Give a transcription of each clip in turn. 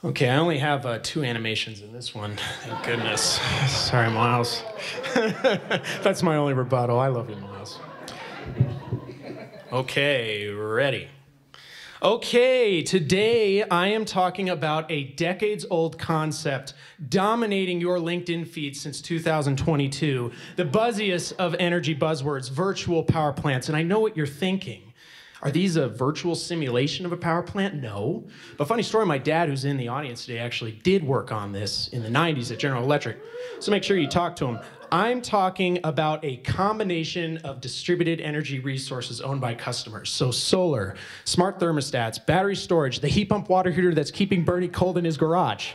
Okay, I only have 2 animations in this one. Thank goodness. Sorry, Miles. That's my only rebuttal. I love you, Miles. Okay, ready. Okay, today I am talking about a decades-old concept dominating your LinkedIn feed since 2022, the buzziest of energy buzzwords, virtual power plants. And I know what you're thinking. Are these a virtual simulation of a power plant? No. But funny story, my dad, who's in the audience today, actually did work on this in the 90s at General Electric. So make sure you talk to him. I'm talking about a combination of distributed energy resources owned by customers. So solar, smart thermostats, battery storage, the heat pump water heater that's keeping Bernie cold in his garage.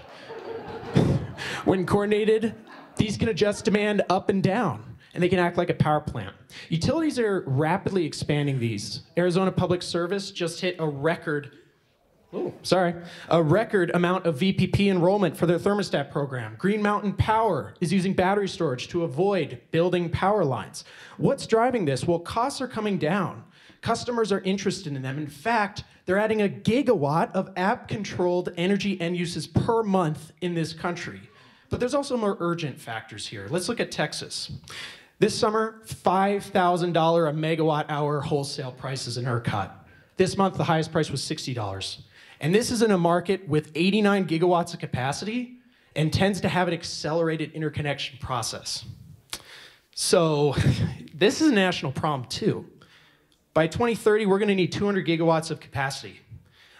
When coordinated, these can adjust demand up and down, and they can act like a power plant. Utilities are rapidly expanding these. Arizona Public Service just hit a record amount of VPP enrollment for their thermostat program. Green Mountain Power is using battery storage to avoid building power lines. What's driving this? Well, costs are coming down. Customers are interested in them. In fact, they're adding a gigawatt of app-controlled energy end uses per month in this country. But there's also more urgent factors here. Let's look at Texas. This summer, $5,000 a megawatt hour wholesale prices in ERCOT. This month, the highest price was $60. And this is in a market with 89 gigawatts of capacity and tends to have an accelerated interconnection process. So this is a national problem too. By 2030, we're gonna need 200 gigawatts of capacity,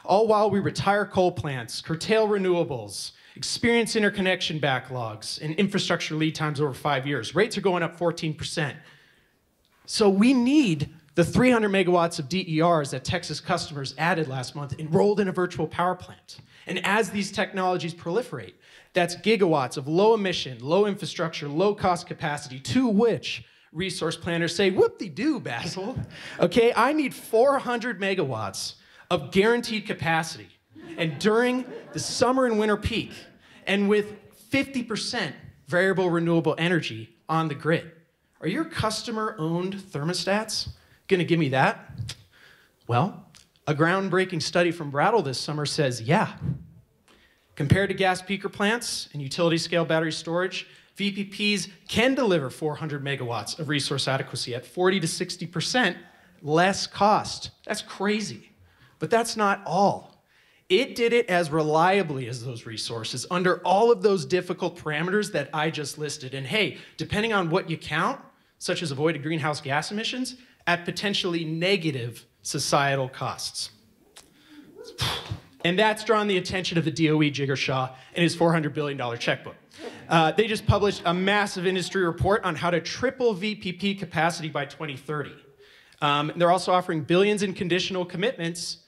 all while we retire coal plants, curtail renewables, experience interconnection backlogs, and infrastructure lead times over 5 years. Rates are going up 14%. So we need the 300 megawatts of DERs that Texas customers added last month enrolled in a virtual power plant. And as these technologies proliferate, that's gigawatts of low emission, low infrastructure, low cost capacity, to which resource planners say, whoop-de-doo, Basil. Okay, I need 400 megawatts of guaranteed capacity. And during the summer and winter peak, and with 50% variable renewable energy on the grid. Are your customer-owned thermostats gonna give me that? Well, a groundbreaking study from Brattle this summer says, yeah. Compared to gas peaker plants and utility-scale battery storage, VPPs can deliver 400 megawatts of resource adequacy at 40 to 60% less cost. That's crazy. But that's not all. It did it as reliably as those resources under all of those difficult parameters that I just listed. And hey, depending on what you count, such as avoided greenhouse gas emissions, at potentially negative societal costs. And that's drawn the attention of the DOE Jiggershaw and his $400 billion checkbook. They just published a massive industry report on how to triple VPP capacity by 2030. They're also offering billions in conditional commitments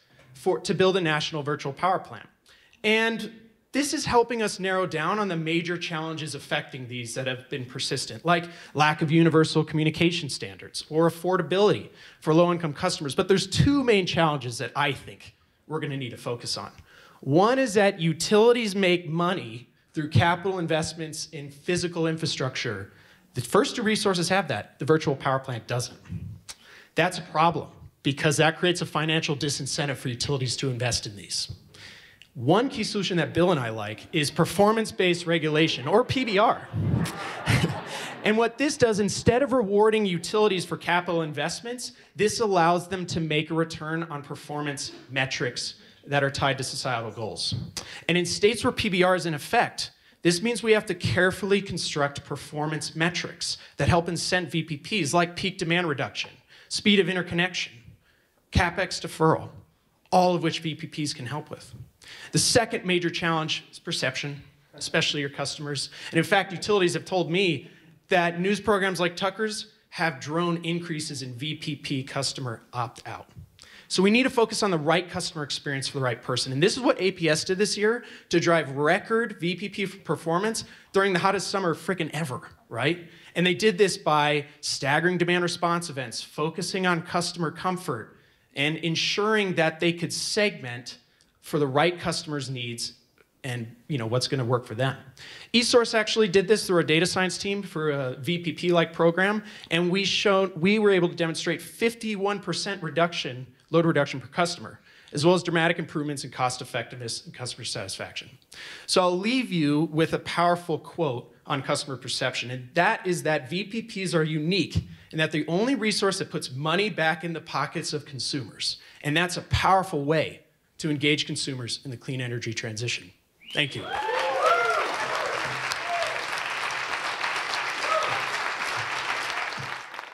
to build a national virtual power plant. And this is helping us narrow down on the major challenges affecting these that have been persistent, like lack of universal communication standards or affordability for low-income customers. But there's 2 main challenges that I think we're gonna need to focus on. One is that utilities make money through capital investments in physical infrastructure. The first 2 resources have that, the virtual power plant doesn't. That's a problem, because that creates a financial disincentive for utilities to invest in these. One key solution that Bill and I like is performance-based regulation, or PBR. And what this does, instead of rewarding utilities for capital investments, this allows them to make a return on performance metrics that are tied to societal goals. And in states where PBR is in effect, this means we have to carefully construct performance metrics that help incent VPPs, like peak demand reduction, speed of interconnection, CapEx deferral, all of which VPPs can help with. The second major challenge is perception, especially your customers. And in fact, utilities have told me that news programs like Tucker's have drone increases in VPP customer opt-out. So we need to focus on the right customer experience for the right person. And this is what APS did this year to drive record VPP performance during the hottest summer frickin' ever, right? And they did this by staggering demand response events, focusing on customer comfort, and ensuring that they could segment for the right customer's needs and what's gonna work for them. eSource actually did this through a data science team for a VPP-like program, and we were able to demonstrate 51% load reduction per customer. as well as dramatic improvements in cost effectiveness and customer satisfaction. So I'll leave you with a powerful quote on customer perception, and that is that VPPs are unique and that the only resource that puts money back in the pockets of consumers. And that's a powerful way to engage consumers in the clean energy transition. Thank you.